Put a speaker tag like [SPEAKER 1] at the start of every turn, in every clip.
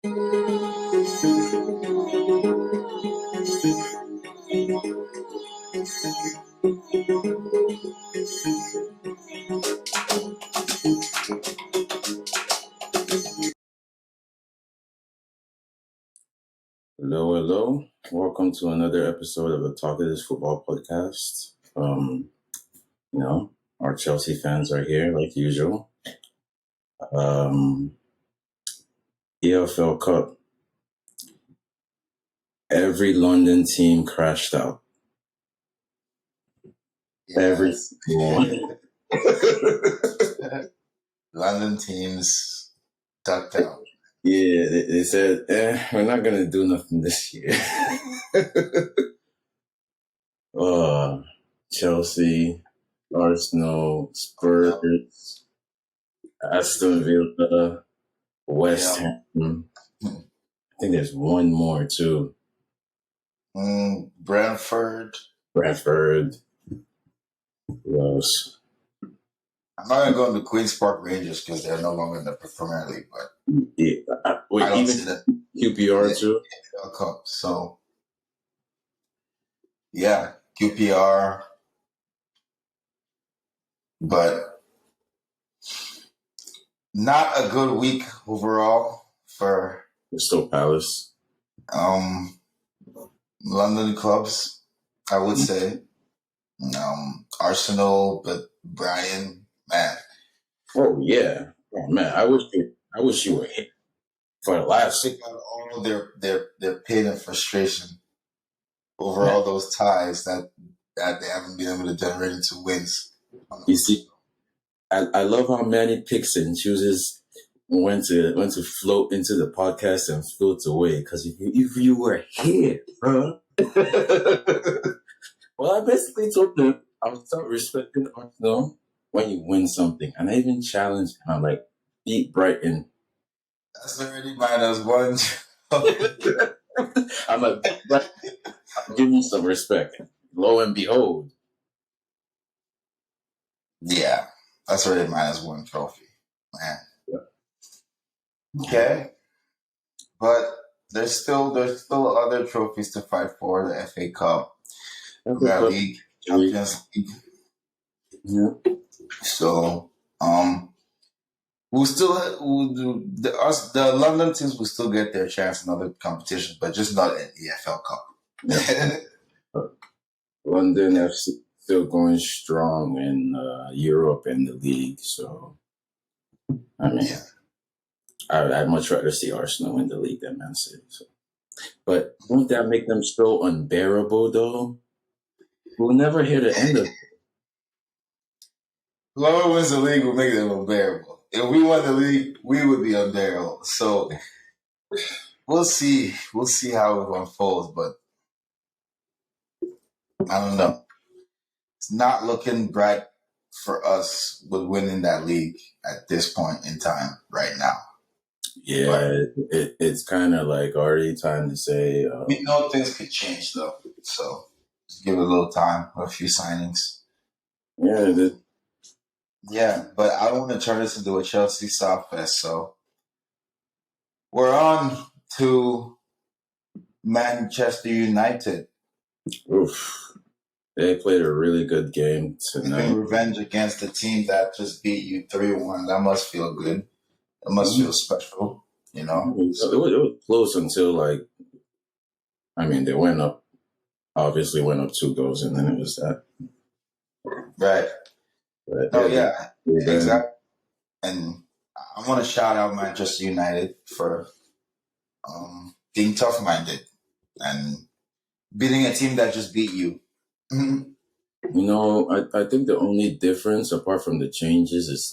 [SPEAKER 1] Hello, hello. Welcome to another episode of the Talk of This Football podcast. Our Chelsea fans are here like usual. EFL Cup. Every London team crashed out. Every one.
[SPEAKER 2] London teams ducked out.
[SPEAKER 1] Yeah, they said, we're not going to do nothing this year. Chelsea, Arsenal, Spurs, Aston Villa, West Ham. I think there's one more too.
[SPEAKER 2] Brentford.
[SPEAKER 1] Who else?
[SPEAKER 2] I'm not going to go into Queen's Park Rangers because they're no longer in the Premier League, but
[SPEAKER 1] yeah,
[SPEAKER 2] I don't see that.
[SPEAKER 1] QPR too?
[SPEAKER 2] EFL Cup. So, yeah, QPR. But not a good week overall for
[SPEAKER 1] Crystal Palace.
[SPEAKER 2] London clubs, I would say. Arsenal, but Brian, man.
[SPEAKER 1] Oh yeah. Oh man, I wish you were hit for the last 6
[SPEAKER 2] months. All their pain and frustration over all those ties that they haven't been able to generate into wins.
[SPEAKER 1] You see, I love how Manny picks and chooses when to float into the podcast and floats away. Because if you were here, bro. Well, I basically told them I would start respecting Arsenal when you win something, and I even challenged him. I'm like, beat Brighton.
[SPEAKER 2] That's already -1.
[SPEAKER 1] I'm like, Brighton, I'll give you some respect. Lo and behold.
[SPEAKER 2] Yeah, that's already -1 trophy, man. Yeah. Okay, but there's still other trophies to fight for: the FA Cup, Premier League, Champions League.
[SPEAKER 1] Yeah.
[SPEAKER 2] So, the London teams will still get their chance in other competitions, but just not in EFL Cup.
[SPEAKER 1] Yeah. London FC still going strong in Europe and the league. So, I mean, I'd much rather see Arsenal win the league than Man City. So. But won't that make them so unbearable, though? We'll never hear the end of it.
[SPEAKER 2] Whoever wins the league will make them unbearable. If we won the league, we would be unbearable. So we'll see. We'll see how it unfolds, but I don't know. It's not looking bright for us with winning that league at this point in time right now.
[SPEAKER 1] Yeah, it's kind of like already time to say.
[SPEAKER 2] We know things could change, though. So just give it a little time, a few signings.
[SPEAKER 1] Yeah,
[SPEAKER 2] but I don't want to turn this into a Chelsea Southfest. So we're on to Manchester United.
[SPEAKER 1] Oof. They played a really good game tonight.
[SPEAKER 2] Revenge against the team that just beat you 3-1. That must feel good. It must feel special, you know?
[SPEAKER 1] It was close until, they went up, obviously went up 2 goals, and then it was that.
[SPEAKER 2] Right. Exactly. And I want to shout out Manchester United for being tough-minded and beating a team that just beat you.
[SPEAKER 1] I think the only difference, apart from the changes, is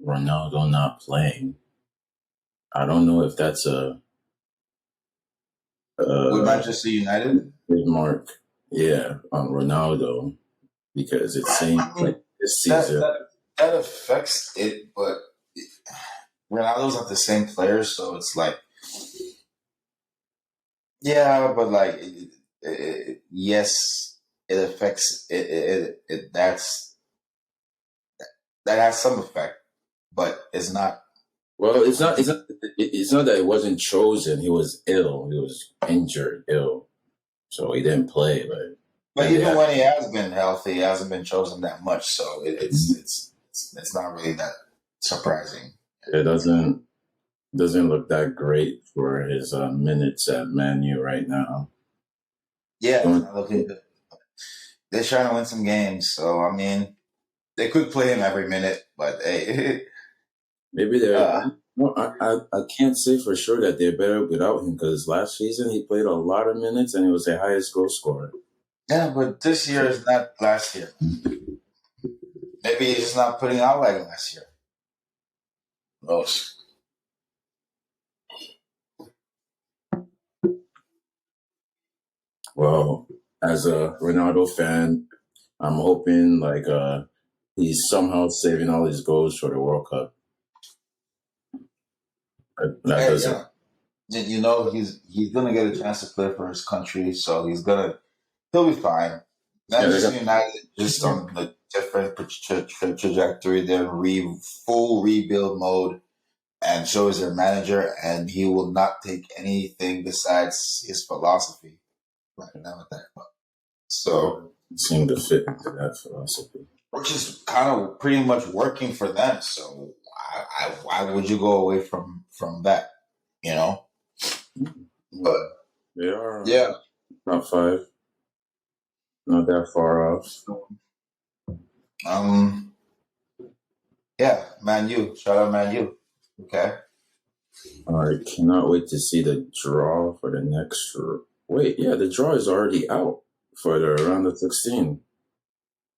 [SPEAKER 1] Ronaldo not playing. I don't know if that's
[SPEAKER 2] with Manchester United?
[SPEAKER 1] Mark, on Ronaldo, because it seems like this season
[SPEAKER 2] that affects it, but Ronaldo's not the same player, so it's like, but yes, it affects it. That has some effect, but it's not
[SPEAKER 1] Well, it's not that he wasn't chosen. He was ill. He was injured, ill, so he didn't play.
[SPEAKER 2] But
[SPEAKER 1] And they
[SPEAKER 2] even
[SPEAKER 1] had,
[SPEAKER 2] when he has been healthy, he hasn't been chosen that much. So it's not really that surprising.
[SPEAKER 1] it doesn't look that great for his minutes at Man U right now.
[SPEAKER 2] Yeah, it's
[SPEAKER 1] Going,
[SPEAKER 2] not looking good. They're trying to win some games, so I mean, they could play him every minute, but hey,
[SPEAKER 1] maybe they're.
[SPEAKER 2] uh,
[SPEAKER 1] No, I can't say for sure that they're better without him because last season he played a lot of minutes and he was the highest goal scorer.
[SPEAKER 2] yeah, but this year is not last year. Maybe he's just not putting out like last year. Oh,
[SPEAKER 1] Well, as a Ronaldo fan, I'm hoping he's somehow saving all his goals for the World Cup. That
[SPEAKER 2] hey,
[SPEAKER 1] doesn't.
[SPEAKER 2] you know he's gonna get a chance to play for his country, so he'll be fine.
[SPEAKER 1] Yeah, they
[SPEAKER 2] Manchester
[SPEAKER 1] got.
[SPEAKER 2] United just on the different trajectory. They're full rebuild mode, and so is their manager, and he will not take anything besides his philosophy right now at that point. So,
[SPEAKER 1] Seem to fit into that philosophy.
[SPEAKER 2] which is kind of pretty much working for them. So, why would you go away from that? You know, but
[SPEAKER 1] They are
[SPEAKER 2] yeah.
[SPEAKER 1] top five, not that far off.
[SPEAKER 2] Um, Yeah, Man U. Shout out Man U. Okay.
[SPEAKER 1] I cannot wait to see the draw for the next. Wait, yeah, the draw is already out for the round of 16,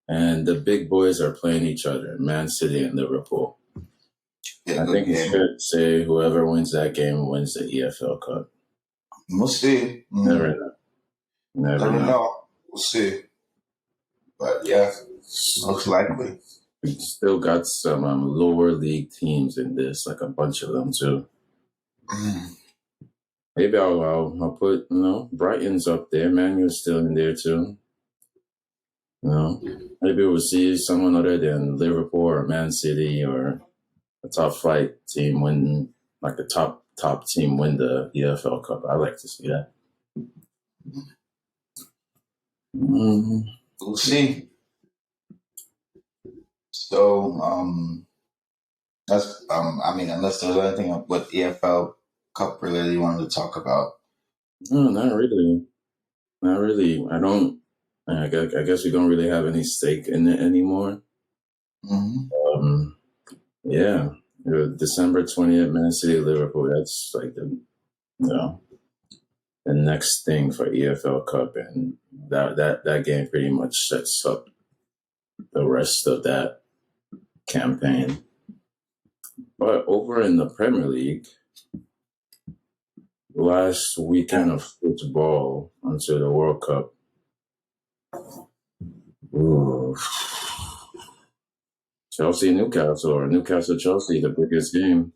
[SPEAKER 1] and the big boys are playing each other: Man City and Liverpool.
[SPEAKER 2] Yeah,
[SPEAKER 1] I
[SPEAKER 2] good
[SPEAKER 1] think it's
[SPEAKER 2] game.
[SPEAKER 1] fair to say whoever wins that game wins the EFL Cup.
[SPEAKER 2] We'll see.
[SPEAKER 1] Never know. Never
[SPEAKER 2] Never
[SPEAKER 1] know.
[SPEAKER 2] know. We'll see. But yeah, looks likely.
[SPEAKER 1] We still got some lower league teams in this, like a bunch of them too.
[SPEAKER 2] Mm.
[SPEAKER 1] Maybe I'll put Brighton's up there. Manu's still in there too. Maybe we'll see someone other than Liverpool or Man City or a top flight team win, like a top team win the EFL Cup. I like to see that. Mm-hmm.
[SPEAKER 2] We'll see. So, that's I mean, unless there's anything with EFL Cup related you wanted to talk about.
[SPEAKER 1] No, not really. Not really. I don't. I guess we don't really have any stake in it anymore.
[SPEAKER 2] Mm-hmm.
[SPEAKER 1] Um, yeah, December 20th, Man City, Liverpool. That's like you know the next thing for EFL Cup, and that game pretty much sets up the rest of that campaign. But over in the Premier League, last weekend of football until the World Cup. Ooh. Chelsea Newcastle or Newcastle Chelsea, the biggest game.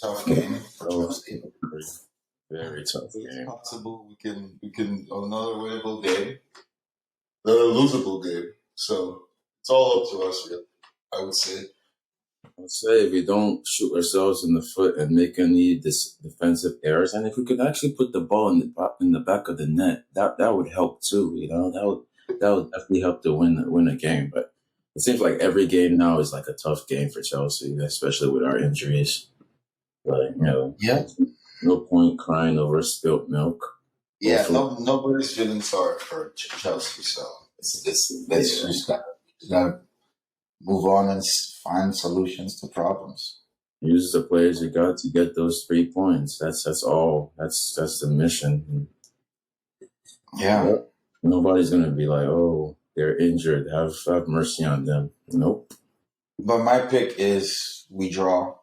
[SPEAKER 2] Tough game for
[SPEAKER 1] Oh,
[SPEAKER 2] Chelsea.
[SPEAKER 1] very, very tough
[SPEAKER 2] It's
[SPEAKER 1] game.
[SPEAKER 2] possible we can another winnable game, a losable game. So it's all up to us, really. I would say.
[SPEAKER 1] I'd say if we don't shoot ourselves in the foot and make any defensive errors, and if we could actually put the ball in the back of the net, that would help too. That would definitely help to win a game. But it seems like every game now is like a tough game for Chelsea, especially with our injuries. But
[SPEAKER 2] Yeah.
[SPEAKER 1] no point crying over spilt milk.
[SPEAKER 2] Yeah,
[SPEAKER 1] Hopefully,
[SPEAKER 2] nobody's feeling sorry for Chelsea, so let's
[SPEAKER 1] yeah.
[SPEAKER 2] just gotta move on and find solutions to problems.
[SPEAKER 1] Use the players you got to get those 3 points. That's all. That's the mission.
[SPEAKER 2] Yeah,
[SPEAKER 1] Yep. Nobody's gonna be like, oh, they're injured. Have mercy on them. Nope.
[SPEAKER 2] but my pick is we draw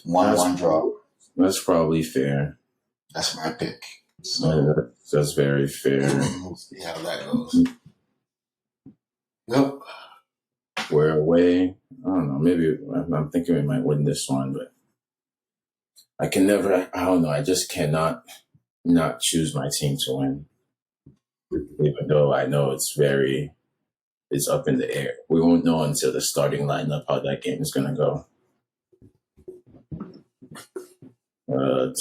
[SPEAKER 2] one
[SPEAKER 1] That's
[SPEAKER 2] one draw.
[SPEAKER 1] that's probably fair.
[SPEAKER 2] That's my pick. So
[SPEAKER 1] That's very fair.
[SPEAKER 2] we'll see how that goes. Yep.
[SPEAKER 1] We're away. I don't know. Maybe I'm thinking we might win this one, but I can never. I don't know. I just cannot not choose my team to win, even though I know it's very is up in the air. We won't know until the starting lineup how that game is going to go.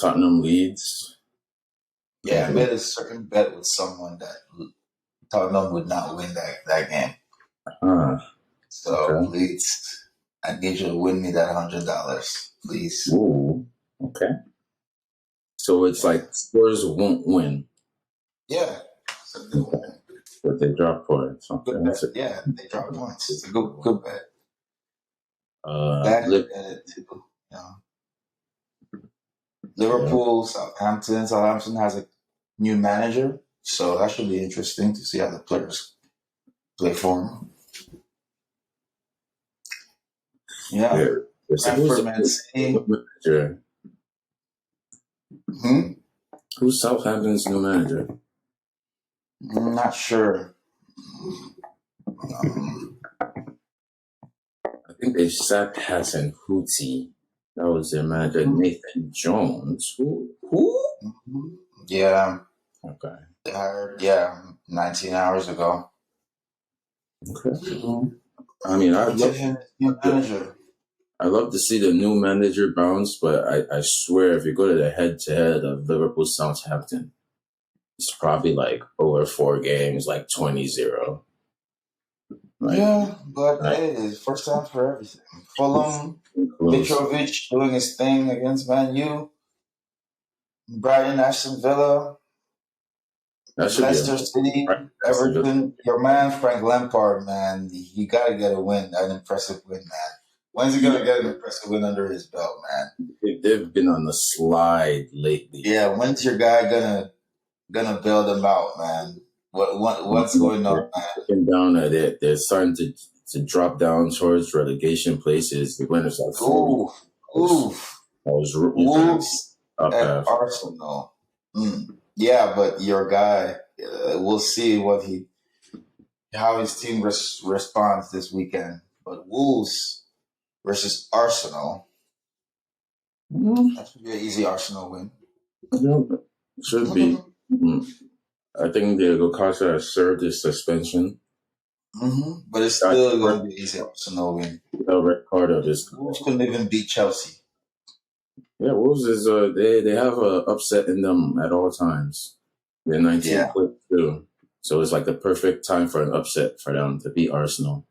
[SPEAKER 1] Tottenham Leeds.
[SPEAKER 2] Yeah, I made a certain bet with someone that Tottenham would not win that game. So
[SPEAKER 1] okay.
[SPEAKER 2] please, I need you to win me that $100, please.
[SPEAKER 1] Ooh, okay. So it's like Spurs won't win.
[SPEAKER 2] Yeah. So they win.
[SPEAKER 1] But they drop points. Okay.
[SPEAKER 2] Good bet. Yeah, they drop points. It's a good bet. Glad you did it too. Liverpool, Southampton. Southampton has a new manager, so that should be interesting to see how the players play for him. Yeah. Brentford, Man City.
[SPEAKER 1] Manager? Who's Southampton's new manager?
[SPEAKER 2] I'm not sure.
[SPEAKER 1] I think they sacked Hassan Houti. That was their manager. Nathan Jones. Who?
[SPEAKER 2] Yeah.
[SPEAKER 1] Okay.
[SPEAKER 2] They hired, 19 hours ago.
[SPEAKER 1] Okay. I mean, I'd love to see the new manager bounce, but I swear if you go to the head-to-head of Liverpool Southampton, it's probably like over 4 games, like 20-0.
[SPEAKER 2] Like, yeah, but hey, it's first time for everything. Fulham, Mitrovic doing his thing against Man U, Brighton, Aston Villa, Leicester City, Everton. Your man Frank Lampard, man, he got to get a win, an impressive win, man. When's he gonna get an impressive win under his belt, man?
[SPEAKER 1] They've been on the slide lately.
[SPEAKER 2] Yeah, when's your guy gonna bail them out, man? What's going on, man?
[SPEAKER 1] Down they're starting to drop down towards relegation places. The winners like
[SPEAKER 2] Wolves at Arsenal. Yeah, but your guy, we'll see how his team responds this weekend. But Wolves versus Arsenal, that should be an easy Arsenal win.
[SPEAKER 1] Yeah, should be. I think Diego Costa has served his suspension.
[SPEAKER 2] But it's still going to be easy Arsenal win.
[SPEAKER 1] The red card of his.
[SPEAKER 2] Wolves couldn't even beat Chelsea.
[SPEAKER 1] Yeah, Wolves is they have a upset in them at all times. They're 19th place too, so it's like the perfect time for an upset for them to beat Arsenal.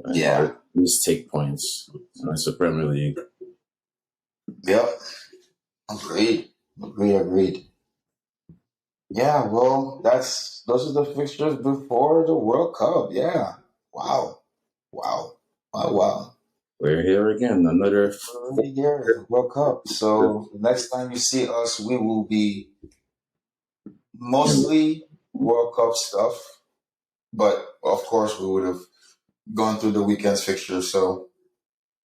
[SPEAKER 1] And at least take points. So that's the Premier League.
[SPEAKER 2] Yep. Agreed. Yeah, well, those are the fixtures before the World Cup. Yeah. Wow.
[SPEAKER 1] We're here again, another
[SPEAKER 2] year World Cup. So next time you see us, we will be mostly World Cup stuff, but of course we would have gone through the weekend's fixtures. So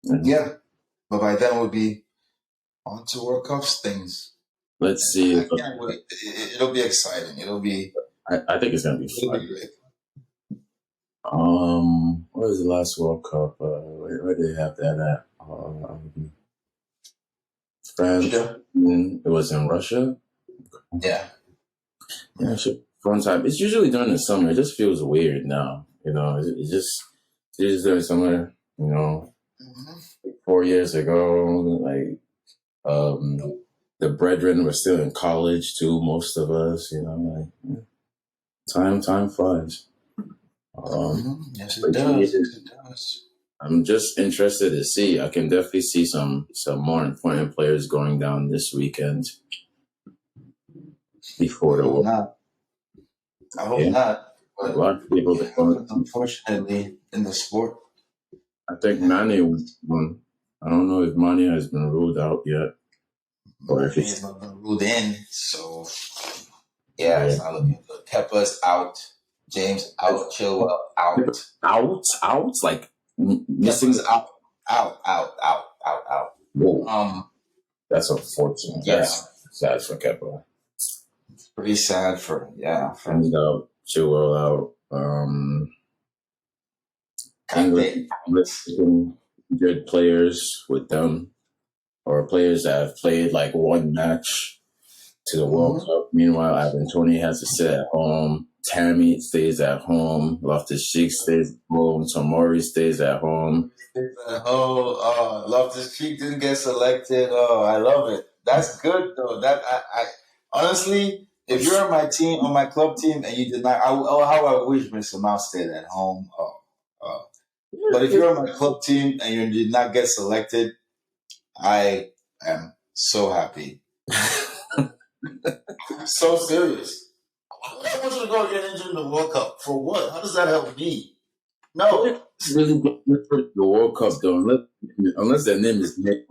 [SPEAKER 2] yeah, but by then we'll be on to World Cups things.
[SPEAKER 1] Let's see.
[SPEAKER 2] I can't wait. It'll be exciting. It'll be.
[SPEAKER 1] I think it's gonna be fun.
[SPEAKER 2] Great.
[SPEAKER 1] What was the last World Cup? Where did they have that at? France. It was in Russia.
[SPEAKER 2] Yeah,
[SPEAKER 1] fun time. It's usually during the summer. It just feels weird now. It's just during the summer. Like 4 years ago, the brethren were still in college too. Most of us, time flies.
[SPEAKER 2] Yes, it does.
[SPEAKER 1] I'm just interested to see. I can definitely see some more important players going down this weekend before the World Cup.
[SPEAKER 2] I hope not. But
[SPEAKER 1] a lot of people.
[SPEAKER 2] Unfortunately, in the sport,
[SPEAKER 1] I think Mane won. I don't know if Mane has been ruled out yet, or if
[SPEAKER 2] he's not been ruled in. So it's not looking good. Kepa's out. James out. Chilwell out.
[SPEAKER 1] Out. Like missing
[SPEAKER 2] out.
[SPEAKER 1] Whoa. That's unfortunate.
[SPEAKER 2] Yeah.
[SPEAKER 1] That's sad for Kepa.
[SPEAKER 2] It's pretty sad for
[SPEAKER 1] And Chilwell out. England good players with them, or players that have played like one match to the World Cup. Meanwhile, Ivan Toney has to sit at home Tammy stays at home. Loftus-Cheek stays at home. Tomori stays at home.
[SPEAKER 2] Loftus Cheek didn't get selected. Oh, I love it. That's good though. That I honestly, if you're on my team, on my club team, and you did not, how I wish Mr. Mouse stayed at home. But if you're on my club team and you did not get selected, I am so happy. So serious. I want you to go get injured in the World Cup. For what? How does that help me? No.
[SPEAKER 1] Really good for the World Cup though, unless their name is Nick.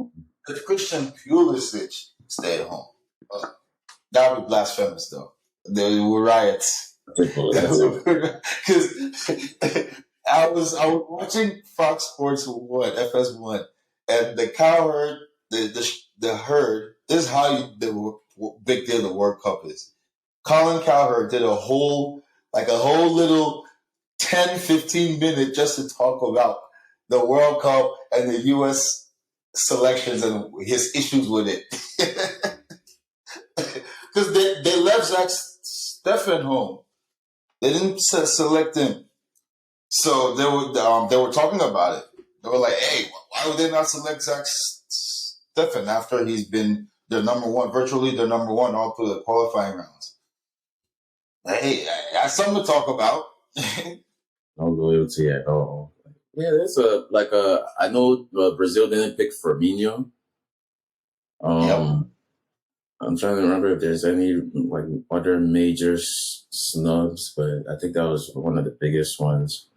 [SPEAKER 2] If Christian Pulisic stay at home, that would be blasphemous though. There were riots. Because I was watching Fox Sports FS1, and the cowherd, the herd. This is how the big deal the World Cup is. Colin Cowherd did a whole little 10, 15 minute just to talk about the World Cup and the U.S. selections and his issues with it. Because they left Zach Steffen home. They didn't select him. So they were talking about it. They were like, hey, why would they not select Zach Steffen after he's been their number one, virtually their number one all through the qualifying rounds? Hey, that's something to talk about.
[SPEAKER 1] No loyalty at all. Yeah, there's I know Brazil didn't pick Firmino.
[SPEAKER 2] Yep.
[SPEAKER 1] I'm trying to remember if there's any like other major snubs, but I think that was one of the biggest ones.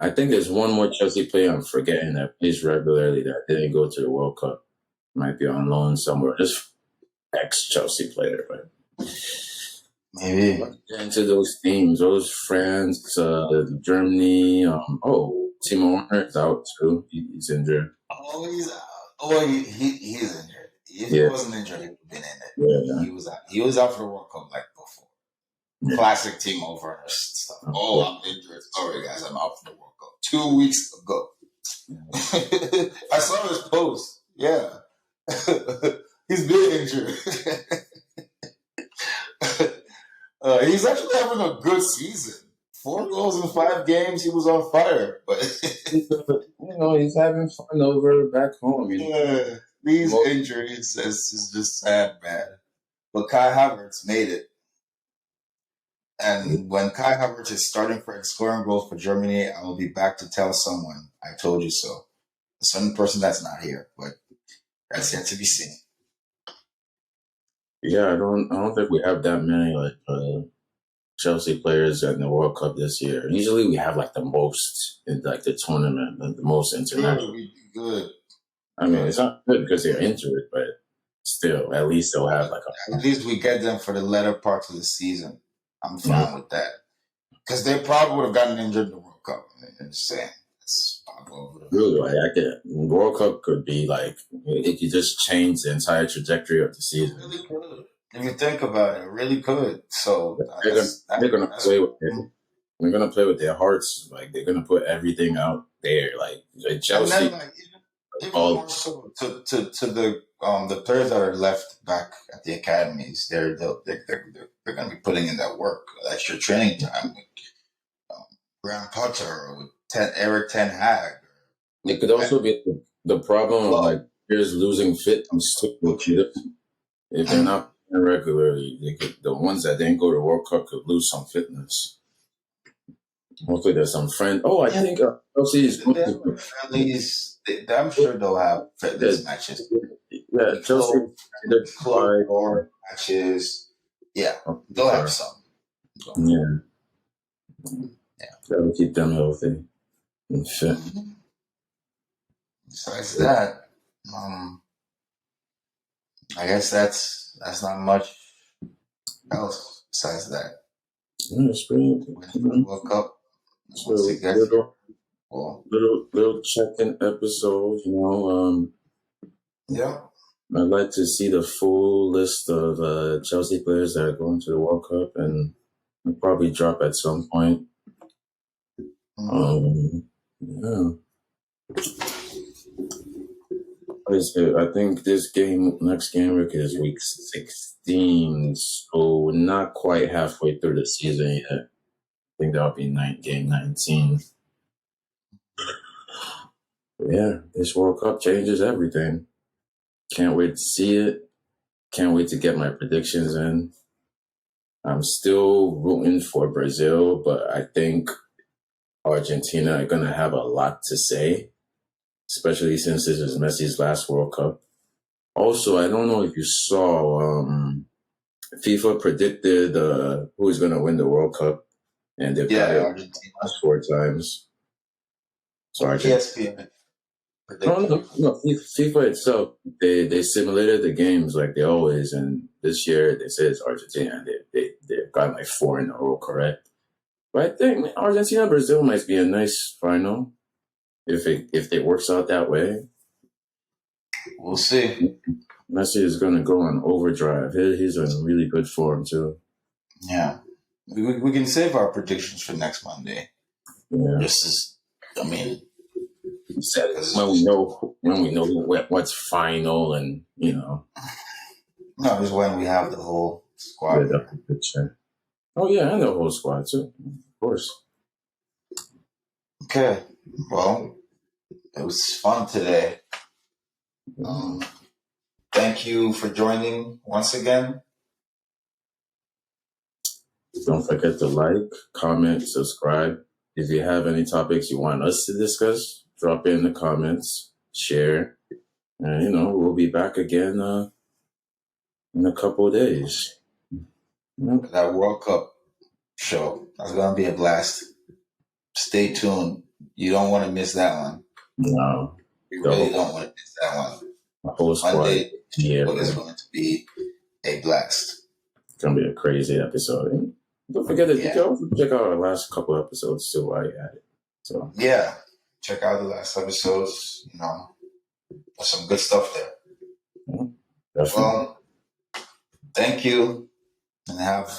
[SPEAKER 1] I think there's one more Chelsea player I'm forgetting that plays regularly that didn't go to the World Cup. Might be on loan somewhere. Just ex-Chelsea player, but
[SPEAKER 2] maybe
[SPEAKER 1] into those teams, those France, Germany. Timo Werner is out too. He's injured.
[SPEAKER 2] Oh, he's out. Oh, he's injured. If he wasn't injured, he would have been in it.
[SPEAKER 1] Yeah.
[SPEAKER 2] He was out. He was out for the World Cup like before. Yeah. Classic Timo Werner stuff. Oh, I'm injured. Sorry, guys, I'm out for the World Cup 2 weeks ago. I saw his post. Yeah. He's been injured. He's actually having a good season. 4 goals in 5 games. He was on fire. But
[SPEAKER 1] he's having fun over back home.
[SPEAKER 2] Yeah, these injuries is just sad, man. But Kai Havertz made it. And when Kai Havertz is starting for scoring goals for Germany, I will be back to tell someone I told you so. A certain person that's not here, but that's yet to be seen.
[SPEAKER 1] Yeah, I don't think we have that many Chelsea players in the World Cup this year. Usually we have like the most in like the tournament, the most international.
[SPEAKER 2] Good.
[SPEAKER 1] I mean, it's not good because they're injured, but still, at least they'll have
[SPEAKER 2] At least we get them for the latter parts of the season. I'm fine with that. Because they probably would have gotten injured in the World Cup. I'm saying.
[SPEAKER 1] Really, World Cup could be it could just change the entire trajectory of the season.
[SPEAKER 2] It really could. If you think about it, it really could. So
[SPEAKER 1] they're gonna play with it. They're gonna play with their hearts. Like they're gonna put everything out there. Like Chelsea.
[SPEAKER 2] And then, even more so to the players that are left back at the academies, they're gonna be putting in that work, extra training time with Graham Potter or with Eric Ten Hag.
[SPEAKER 1] It could also be the problem of players losing fitness too. If they're not playing regularly, the ones that didn't go to World Cup could lose some fitness. Hopefully, there's some friend. Oh, I think Chelsea is going
[SPEAKER 2] to. I'm sure they'll have fitness matches.
[SPEAKER 1] Yeah, Chelsea
[SPEAKER 2] club or matches. Yeah, they'll have some.
[SPEAKER 1] Gotta keep them healthy and fit.
[SPEAKER 2] Besides that, I guess that's not much else. Besides that,
[SPEAKER 1] it's pretty.
[SPEAKER 2] World Cup.
[SPEAKER 1] Little check-in episode,
[SPEAKER 2] Yeah.
[SPEAKER 1] I'd like to see the full list of Chelsea players that are going to the World Cup, and I'll probably drop at some point. I think next game week is week 16, so not quite halfway through the season yet. I think that'll be game 19. But yeah, this World Cup changes everything. Can't wait to see it. Can't wait to get my predictions in. I'm still rooting for Brazil, but I think Argentina are going to have a lot to say, especially since this is Messi's last World Cup. Also, I don't know if you saw, FIFA predicted who's going to win the World Cup, and they've got it
[SPEAKER 2] Argentina.
[SPEAKER 1] 4 times. So Argentina.
[SPEAKER 2] ESPN
[SPEAKER 1] No, FIFA itself, they simulated the games like they always, and this year they say it's Argentina. They've got like 4 in a row correct. But I think Argentina Brazil might be a nice final if it works out that way.
[SPEAKER 2] We'll see.
[SPEAKER 1] Messi is going to go on overdrive. He's in really good form too.
[SPEAKER 2] Yeah, we can save our predictions for next Monday.
[SPEAKER 1] Yeah, when we know what's final, and
[SPEAKER 2] no, just when we have the whole squad.
[SPEAKER 1] Oh yeah, and the whole squad too, of course.
[SPEAKER 2] Okay, well, it was fun today. Thank you for joining once again.
[SPEAKER 1] Don't forget to like, comment, subscribe. If you have any topics you want us to discuss, drop it in the comments, share, and we'll be back again in a couple of days.
[SPEAKER 2] That World Cup show, that's gonna be a blast. Stay tuned. You don't want to miss that one.
[SPEAKER 1] No,
[SPEAKER 2] you really don't want to miss that one.
[SPEAKER 1] The whole squad.
[SPEAKER 2] Monday is going to be a blast.
[SPEAKER 1] It's gonna be a crazy episode. And don't forget that you can also check out our last couple episodes too while you're at it. So
[SPEAKER 2] yeah, check out the last episodes. There's some good stuff there. Well, thank you, and have.